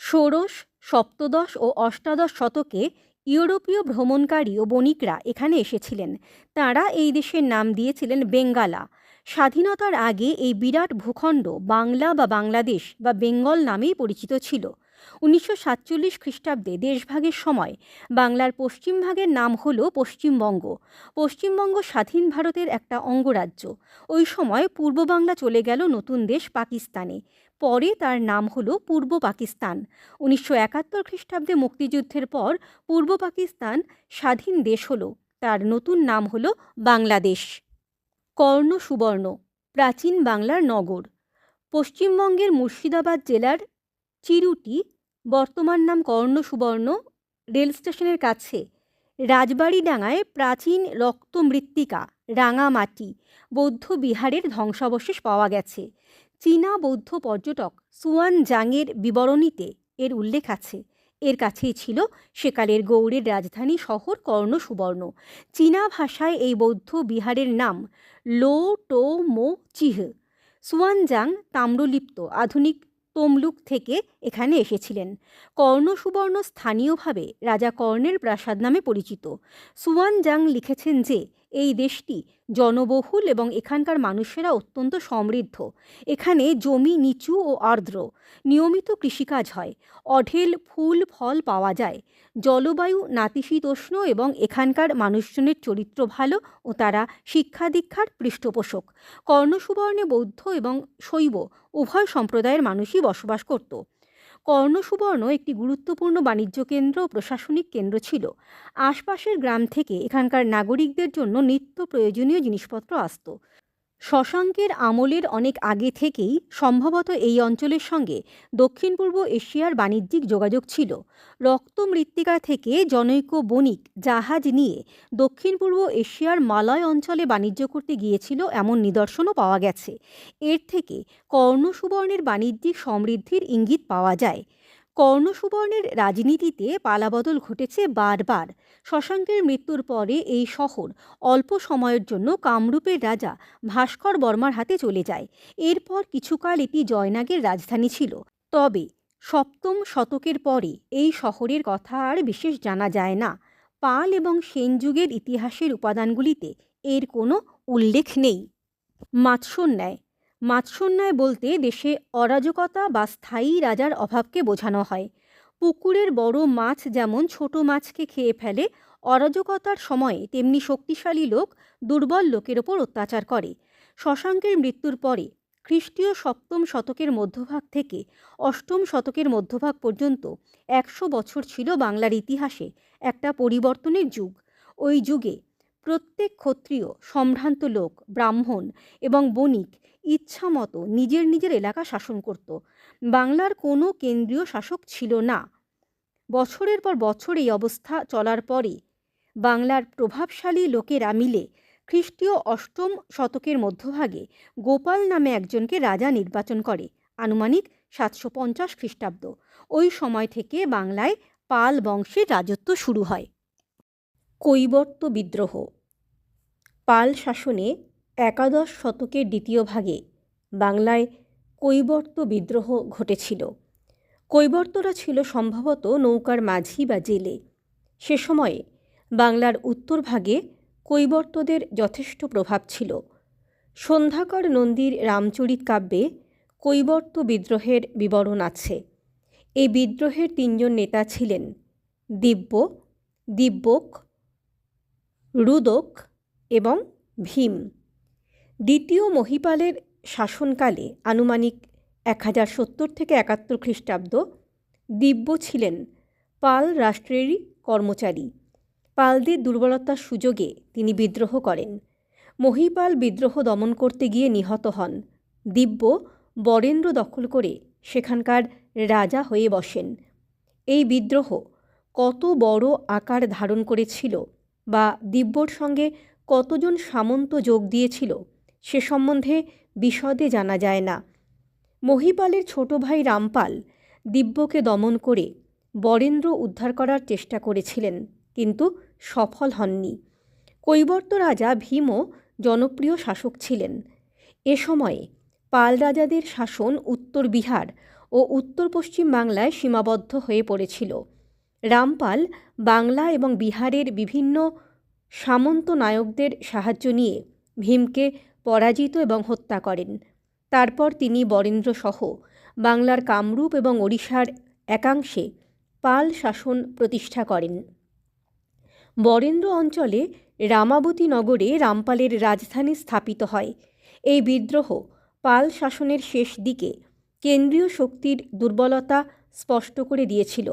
ষোড়শ, সপ্তদশ ও অষ্টাদশ শতকে ইউরোপীয় ভ্রমণকারী ও বণিকরা এখানে এসেছিলেন। তারা এই দেশের নাম দিয়েছিলেন বেঙ্গালা। স্বাধীনতার আগে এই বিরাট ভূখণ্ড বাংলা বা বাংলাদেশ বা বেঙ্গল নামেই পরিচিত ছিল। 1947 খ্রিস্টাব্দে দেশভাগের সময় বাংলার পশ্চিম ভাগের নাম হল পশ্চিমবঙ্গ। পশ্চিমবঙ্গ স্বাধীন ভারতের একটা অঙ্গরাজ্য। ওই সময় পূর্ব বাংলা চলে গেল নতুন দেশ পাকিস্তানে। পরে তার নাম হল পূর্ব পাকিস্তান। 1971 খ্রিস্টাব্দে মুক্তিযুদ্ধের পর পূর্ব পাকিস্তান স্বাধীন দেশ হল। তার নতুন নাম হল বাংলাদেশ। কর্ণ সুবর্ণ প্রাচীন বাংলার নগর। পশ্চিমবঙ্গের মুর্শিদাবাদ জেলার চিরুটি, বর্তমান নাম কর্ণ সুবর্ণ, রেল স্টেশনের কাছে রাজবাড়িডাঙ্গায় প্রাচীন রক্তমৃত্তিকা রাঙামাটি বৌদ্ধ বিহারের ধ্বংসাবশেষ পাওয়া গেছে। চীনা বৌদ্ধ পর্যটক সুয়ান জাংয়ের বিবরণীতে এর উল্লেখ আছে। এর কাছেই ছিল সেকালের গৌড়ের রাজধানী শহর কর্ণ সুবর্ণ। চীনা ভাষায় এই বৌদ্ধ বিহারের নাম লো টো মো চিহ। সুয়ানজাং তাম্রলিপ্ত আধুনিক তমলুক থেকে এখানে এসেছিলেন। কর্ণ সুবর্ণ স্থানীয়ভাবে রাজা কর্ণের প্রাসাদ নামে পরিচিত। সুয়ান জাং লিখেছেন যে এই দেশটি জনবহুল এবং এখানকার মানুষেরা অত্যন্ত সমৃদ্ধ। এখানে জমি নিচু ও আর্দ্র, নিয়মিত কৃষিকাজ হয়, অঢেল ফুল ফল পাওয়া যায়, জলবায়ু নাতিশীতোষ্ণ এবং এখানকার মানুষজনের চরিত্র ভালো ও তারা শিক্ষা দীক্ষার পৃষ্ঠপোষক। কর্ণ সুবর্ণে বৌদ্ধ এবং শৈব উভয় সম্প্রদায়ের মানুষই বসবাস করত। কর্ণ সুবর্ণ একটি গুরুত্বপূর্ণ বাণিজ্য কেন্দ্র ও প্রশাসনিক কেন্দ্র ছিল। আশপাশের গ্রাম থেকে এখানকার নাগরিকদের জন্য নিত্য প্রয়োজনীয় জিনিসপত্র আসত। শশাঙ্কের আমলের অনেক আগে থেকেই সম্ভবত এই অঞ্চলের সঙ্গে দক্ষিণ পূর্ব এশিয়ার বাণিজ্যিক যোগাযোগ ছিল। রক্ত মৃত্তিকা থেকে জনৈক বণিক জাহাজ নিয়ে দক্ষিণ পূর্ব এশিয়ার মালয় অঞ্চলে বাণিজ্য করতে গিয়েছিল এমন নিদর্শনও পাওয়া গেছে। এর থেকে কর্ণ সুবর্ণের বাণিজ্যিক সমৃদ্ধির ইঙ্গিত পাওয়া যায়। কর্ণ সুবর্ণের রাজনীতিতে পালাবদল ঘটেছে বারবার। শশাঙ্কের মৃত্যুর পরে এই শহর অল্প সময়ের জন্য কামরূপের রাজা ভাস্কর বর্মার হাতে চলে যায়। এরপর কিছুকাল এটি জয়নাগের রাজধানী ছিল। তবে সপ্তম শতকের পরে এই শহরের কথা আর বিশেষ জানা যায় না। পাল এবং সেন যুগের ইতিহাসের উপাদানগুলিতে এর কোনো উল্লেখ নেই। মাৎস্যোন্যায়। মাৎস্যোন্যায় বলতে দেশে অরাজকতা বা স্থায়ী রাজার অভাবকে বোঝানো হয়। পুকুরের বড় মাছ যেমন ছোট মাছকে খেয়ে ফেলে, অরাজকতার সময়ে তেমনি শক্তিশালী লোক দুর্বল লোকের ওপর অত্যাচার করে। শশাঙ্কের মৃত্যুর পরে খ্রিস্টীয় সপ্তম শতকের মধ্যভাগ থেকে অষ্টম শতকের মধ্যভাগ পর্যন্ত 100 বছর ছিল বাংলার ইতিহাসে একটা পরিবর্তনের যুগ। ওই যুগে প্রত্যেক ক্ষত্রিয়, সম্ভ্রান্ত লোক, ব্রাহ্মণ এবং বণিক ইচ্ছামতো নিজের নিজের এলাকা শাসন করত। বাংলার কোনো কেন্দ্রীয় শাসক ছিল না। বছরের পর বছর এই অবস্থা চলার পরে বাংলার প্রভাবশালী লোকেরা মিলে খ্রিস্টীয় অষ্টম শতকের মধ্যভাগে গোপাল নামে একজনকে রাজা নির্বাচন করে, আনুমানিক 750 খ্রিস্টাব্দ। ওই সময় থেকে বাংলায় পাল বংশের রাজত্ব শুরু হয়। কৈবর্ত বিদ্রোহ। পাল শাসনে একাদশ শতকের দ্বিতীয় ভাগে বাংলায় কৈবর্ত বিদ্রোহ ঘটেছিল। কৈবর্তরা ছিল সম্ভবত নৌকার মাঝি বা জেলে। সে সময়ে বাংলার উত্তর ভাগে কৈবর্তদের যথেষ্ট প্রভাব ছিল। সন্ধ্যাকর নন্দীর রামচরিত কাব্যে কৈবর্ত বিদ্রোহের বিবরণ আছে। এই বিদ্রোহের 3 জন নেতা ছিলেন দিব্য, দিব্যক, রুদক এবং ভীম। দ্বিতীয় মহিপালের শাসনকালে আনুমানিক 1070 থেকে 71 খ্রিস্টাব্দ দিব্য ছিলেন পাল রাষ্ট্রেরই কর্মচারী। পালদের দুর্বলতার সুযোগে তিনি বিদ্রোহ করেন। মহিপাল বিদ্রোহ দমন করতে গিয়ে নিহত হন। দিব্য বরেন্দ্র দখল করে সেখানকার রাজা হয়ে বসেন। এই বিদ্রোহ কত বড় আকার ধারণ করেছিল বা দিব্যর সঙ্গে কতজন সামন্ত যোগ দিয়েছিল সে সম্বন্ধে বিশদে জানা যায় না। মহিপালের ছোট ভাই রামপাল দিব্যকে দমন করে বরেন্দ্র উদ্ধার করার চেষ্টা করেছিলেন, কিন্তু সফল হননি। কৈবর্ত রাজা ভীমও জনপ্রিয় শাসক ছিলেন। এ সময়ে পাল রাজাদের শাসন উত্তর বিহার ও উত্তর পশ্চিম বাংলায় সীমাবদ্ধ হয়ে পড়েছিল। রামপাল বাংলা এবং বিহারের বিভিন্ন সামন্ত নায়কদের সাহায্য নিয়ে ভীমকে পরাজিত এবং হত্যা করেন। তারপর তিনি বরেন্দ্র সহ বাংলার কামরূপ এবং ওড়িশার একাংশে পাল শাসন প্রতিষ্ঠা করেন। বরেন্দ্র অঞ্চলে রামাবতী নগরে রামপালের রাজধানী স্থাপিত হয়। এই বিদ্রোহ পাল শাসনের শেষ দিকে কেন্দ্রীয় শক্তির দুর্বলতা স্পষ্ট করে দিয়েছিল।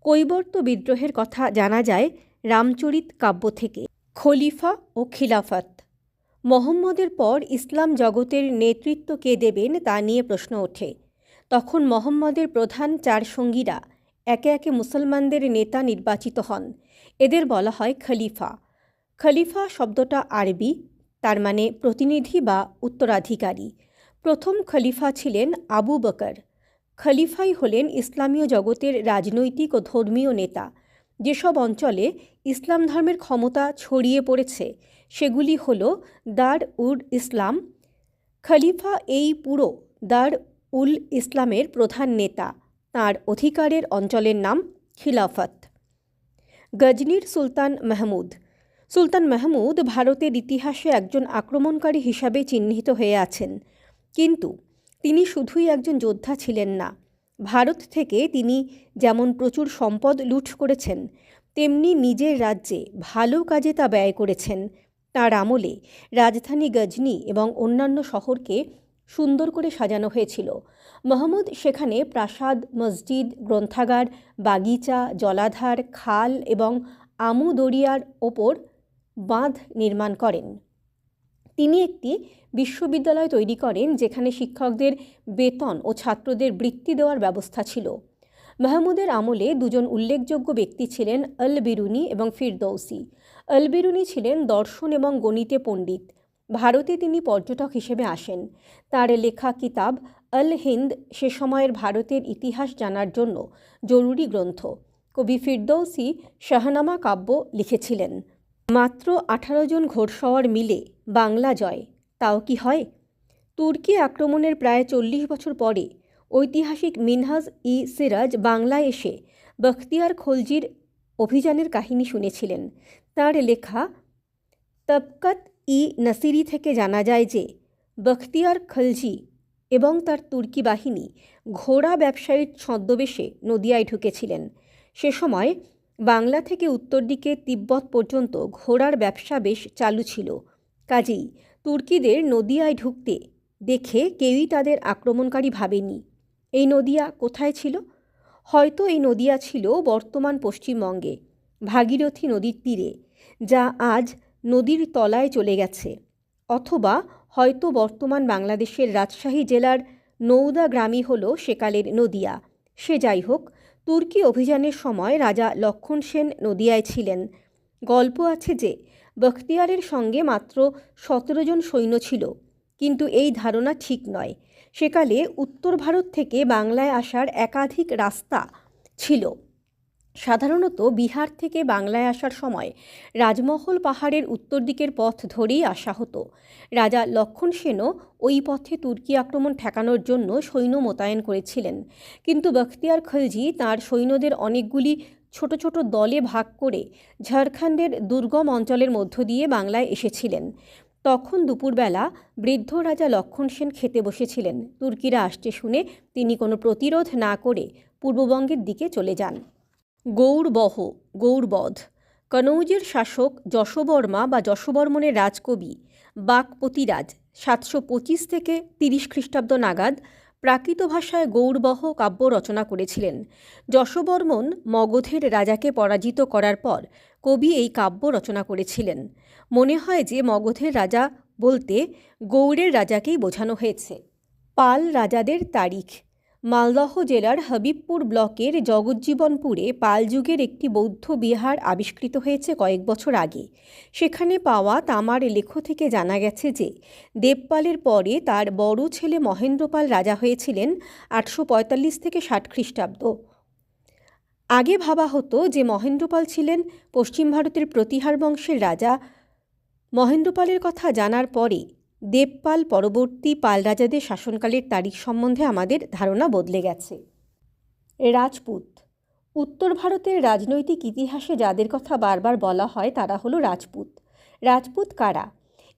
কৈবর্ত বিদ্রোহের কথা জানা যায় রামচরিত কাব্য থেকে। খলিফা ও খিলাফত। মোহাম্মদের পর ইসলাম জগতের নেতৃত্ব কে দেবেন তা নিয়ে প্রশ্ন ওঠে। তখন মোহাম্মদের প্রধান 4 সঙ্গীরা একে একে মুসলমানদের নেতা নির্বাচিত হন। এদের বলা হয় খলিফা। খলিফা শব্দটা আরবি, তার মানে প্রতিনিধি বা উত্তরাধিকারী। প্রথম খলিফা ছিলেন আবু বকর। খলিফাই হলেন ইসলামীয় জগতের রাজনৈতিক ও ধর্মীয় নেতা। যেসব অঞ্চলে ইসলাম ধর্মের ক্ষমতা ছড়িয়ে পড়েছে সেগুলি হল দার উল ইসলাম। খলিফা এই পুরো দার উল ইসলামের প্রধান নেতা। তাঁর অধিকারের অঞ্চলের নাম খিলাফত। গজনির সুলতান মাহমুদ। সুলতান মাহমুদ ভারতের ইতিহাসে একজন আক্রমণকারী হিসাবে চিহ্নিত হয়ে আছেন, কিন্তু তিনি শুধুই একজন যোদ্ধা ছিলেন না। ভারত থেকে তিনি যেমন প্রচুর সম্পদ লুঠ করেছেন, তেমনি নিজের রাজ্যে ভালো কাজে তা ব্যয় করেছেন। তাঁর আমলে রাজধানী গজনি এবং অন্যান্য শহরকে সুন্দর করে সাজানো হয়েছিল। মাহমুদ সেখানে প্রাসাদ, মসজিদ, গ্রন্থাগার, বাগিচা, জলাধার, খাল এবং আমু দরিয়ার ওপর বাঁধ নির্মাণ করেন। তিনি একটি বিশ্ববিদ্যালয় তৈরি করেন যেখানে শিক্ষকদের বেতন ও ছাত্রদের বৃত্তি দেওয়ার ব্যবস্থা ছিল। মাহমুদের আমলে দুজন উল্লেখযোগ্য ব্যক্তি ছিলেন আল বিরুনি এবং ফিরদৌসি। আল বিরুনি ছিলেন দর্শন এবং গণিতে পণ্ডিত। ভারতে তিনি পর্যটক হিসেবে আসেন। তার লেখা কিতাব আল হিন্দ সে সময়ের ভারতের ইতিহাস জানার জন্য জরুরি গ্রন্থ। কবি ফিরদৌসি শাহনামা কাব্য লিখেছিলেন। মাত্র 18 জন ঘোড়সওয়ার মিলে বাংলা জয়, তাও কি হয়? তুর্কি আক্রমণের প্রায় 40 বছর পরে ঐতিহাসিক মিনহাজ ই সিরাজ বাংলায় এসে বখতিয়ার খলজির অভিযানের কাহিনী শুনেছিলেন। তাঁর লেখা তবকাত ই নাসিরি থেকে জানা যায় যে বখতিয়ার খলজি এবং তার তুর্কি বাহিনী ঘোড়া ব্যবসায়ীর ছদ্মবেশে নদিয়ায় ঢুকেছিলেন। সে সময় বাংলা থেকে উত্তর দিকে তিব্বত পর্যন্ত ঘোড়ার ব্যবসা বেশ চালু ছিল। কাজেই তুর্কিদের নদিয়ায় ঢুকতে দেখে কেউই তাদের আক্রমণকারী ভাবেনি। এই নদিয়া কোথায় ছিল? হয়তো এই নদিয়া ছিল বর্তমান পশ্চিমবঙ্গে, ভাগীরথী নদীর তীরে, যা আজ নদীর তলায় চলে গেছে। অথবা হয়তো বর্তমান বাংলাদেশের রাজশাহী জেলার নওদা গ্রামই হল সেকালের নদিয়া। সে যাই হোক, তুর্কি অভিযানের সময় রাজা লক্ষণ সেন নদিয়ায় ছিলেন। গল্প আছে যে বখতিয়ারের সঙ্গে মাত্র 17 জন সৈন্য ছিল, কিন্তু এই ধারণা ঠিক নয়। সেকালে উত্তর ভারত থেকে বাংলায় আসার একাধিক রাস্তা ছিল। সাধারণত বিহার থেকে বাংলায় আসার সময় রাজমহল পাহাড়ের উত্তর দিকের পথ ধরেই আসা হতো। রাজা লক্ষণ সেনও ওই পথে তুর্কি আক্রমণ ঠেকানোর জন্য সৈন্য মোতায়েন করেছিলেন, কিন্তু বখতিয়ার খলজি তাঁর সৈন্যদের অনেকগুলি ছোট ছোট দলে ভাগ করে ঝাড়খণ্ডের দুর্গম অঞ্চলের মধ্য দিয়ে বাংলায় এসেছিলেন। তখন দুপুরবেলা বৃদ্ধ রাজা লক্ষণ সেন খেতে বসেছিলেন। তুর্কিরা আসতে শুনে তিনি কোনো প্রতিরোধ না করে পূর্ববঙ্গের দিকে চলে যান। গৌড়বধ। কনৌজের শাসক যশোবর্মা বা যশোবর্মনের রাজকবি বাকপতিরাজ 725 থেকে 30 খ্রিস্টাব্দ নাগাদ প্রাকৃত ভাষায় গৌড়বহ কাব্য রচনা করেছিলেন। যশোবর্মন মগধের রাজাকে পরাজিত করার পর কবি এই কাব্য রচনা করেছিলেন। মনে হয় যে মগধের রাজা বলতে গৌড়ের রাজাকেই বোঝানো হয়েছে। পাল রাজাদের তারিখ। মালদহ জেলার হবিবপুর ব্লকের জগজ্জীবনপুরে পাল যুগের একটি বৌদ্ধ বিহার আবিষ্কৃত হয়েছে কয়েক বছর আগে। সেখানে পাওয়া তামার লেখ থেকে জানা গেছে যে দেবপালের পরে তার বড় ছেলে মহেন্দ্রপাল রাজা হয়েছিলেন 845 থেকে 60 খ্রিস্টাব্দ। আগে ভাবা হতো যে মহেন্দ্রপাল ছিলেন পশ্চিম ভারতের প্রতিহার বংশের রাজা। মহেন্দ্রপালের কথা জানার পরে দেবপাল পরবর্তী পাল রাজাদের শাসনকালের তারিখ সম্বন্ধে আমাদের ধারণা বদলে গেছে। রাজপুত। উত্তর ভারতের রাজনৈতিক ইতিহাসে যাদের কথা বারবার বলা হয় তারা হলো রাজপুত। রাজপুত কারা?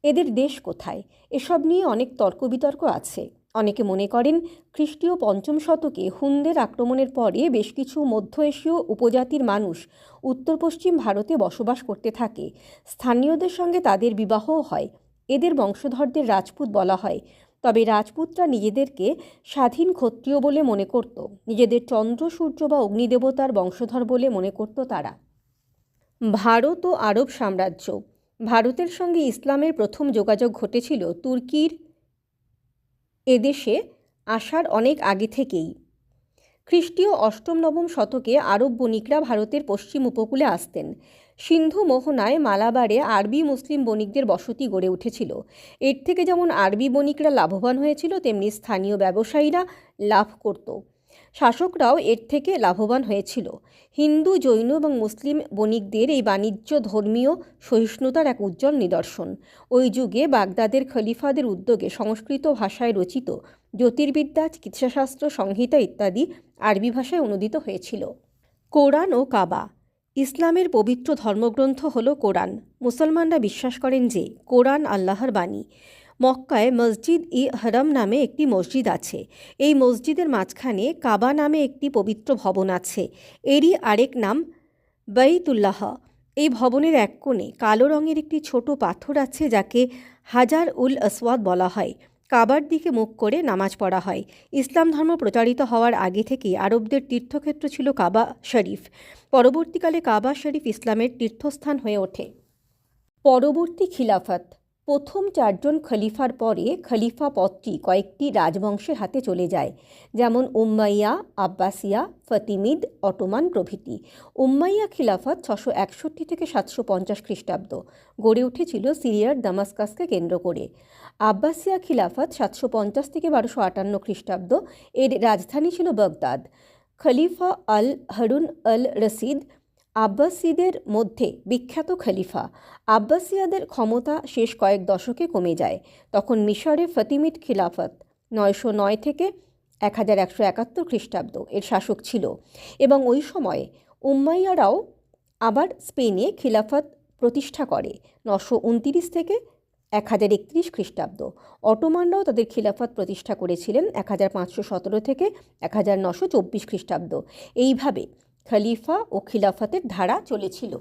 এদের দেশ কোথায়? এসব নিয়ে অনেক তর্ক বিতর্ক আছে। অনেকে মনে করেন খ্রিস্টীয় 5ম শতকে হুনদের আক্রমণের পরে বেশ কিছু মধ্য এশীয় উপজাতির মানুষ উত্তর পশ্চিম ভারতে বসবাস করতে থাকে। স্থানীয়দের সঙ্গে তাদের বিবাহও হয়। এদের বংশধরদের রাজপুত বলা হয়। তবে রাজপুতরা নিজেদেরকে স্বাধীন ক্ষত্রিয় বলে মনে করত। নিজেদের চন্দ্র, সূর্য বা অগ্নিদেবতার বংশধর বলে মনে করত তারা। ভারত ও আরব সাম্রাজ্য। ভারতের সঙ্গে ইসলামের প্রথম যোগাযোগ ঘটেছিল তুর্কির এদেশে আসার অনেক আগে থেকেই। খ্রিস্টীয় 8ম-9ম শতকে আরব বণিকরা ভারতের পশ্চিম উপকূলে আসতেন। সিন্ধু মোহনায় মালাবারে আরবি মুসলিম বণিকদের বসতি গড়ে উঠেছিল। এর থেকে যেমন আরবি বণিকরা লাভবান হয়েছিল, তেমনি স্থানীয় ব্যবসায়ীরা লাভ করত। শাসকরাও এর থেকে লাভবান হয়েছিল। হিন্দু, জৈন এবং মুসলিম বণিকদের এই বাণিজ্য ধর্মীয় সহিষ্ণুতার এক উজ্জ্বল নিদর্শন। ওই যুগে বাগদাদের খলিফাদের উদ্যোগে সংস্কৃত ভাষায় রচিত জ্যোতির্বিদ্যা, চিকিৎসাশাস্ত্র, সংহিতা ইত্যাদি আরবি ভাষায় অনুদিত হয়েছিল। কোরআন ও কাবা। ইসলামের পবিত্র ধর্মগ্রন্থ হল কোরআন। মুসলমানরা বিশ্বাস করেন যে কোরআন আল্লাহর বাণী। মক্কায় মসজিদ ই হরম নামে একটি মসজিদ আছে। এই মসজিদের মাঝখানে কাবা নামে একটি পবিত্র ভবন আছে। এরই আরেক নাম বাইতুল্লাহ। এই ভবনের এক কোণে কালো রঙের একটি ছোট পাথর আছে যাকে হাজার উল আসওয়াদ বলা হয়। কাবার দিকে মুখ করে নামাজ পড়া হয়। ইসলাম ধর্ম প্রচারিত হওয়ার আগে থেকেই আরবদের তীর্থক্ষেত্র ছিল কাবা শরীফ। পরবর্তীকালে কাবা শরীফ ইসলামের তীর্থস্থান হয়ে ওঠে। পরবর্তী খিলাফত। প্রথম 4 জন খলিফার পরে খলিফা পদটি কয়েকটি রাজবংশের হাতে চলে যায়, যেমন উম্মাইয়া, আব্বাসিয়া, ফতিমিদ, অটোমান প্রভৃতি। উম্মাইয়া খিলাফত 661 থেকে 750 খ্রিস্টাব্দ গড়ে উঠেছিল সিরিয়ার দামাস্কাসকে কেন্দ্র করে। আব্বাসিয়া খিলাফত 750 থেকে 1258 খ্রিস্টাব্দ। এর রাজধানী ছিল বাগদাদ। খলিফা আল হারুন আল রশিদ আব্বাসীদের মধ্যে বিখ্যাত খলিফা। আব্বাসিয়াদের ক্ষমতা শেষ কয়েক দশকে কমে যায়। তখন মিশরে ফতিমিদ খিলাফত 909 থেকে 1171 খ্রিস্টাব্দ এর শাসক ছিল, এবং ওই সময়ে উম্মাইয়ারাও আবার স্পেনে খিলাফত প্রতিষ্ঠা করে 929 থেকে 1031 খ্রিস্টাব্দ। অটোমানরাও তাদের খিলাফত প্রতিষ্ঠা করেছিলেন 1517 থেকে 1924 খ্রিস্টাব্দ। এইভাবে খলিফা ও খিলাফতের ধারা চলেছিল।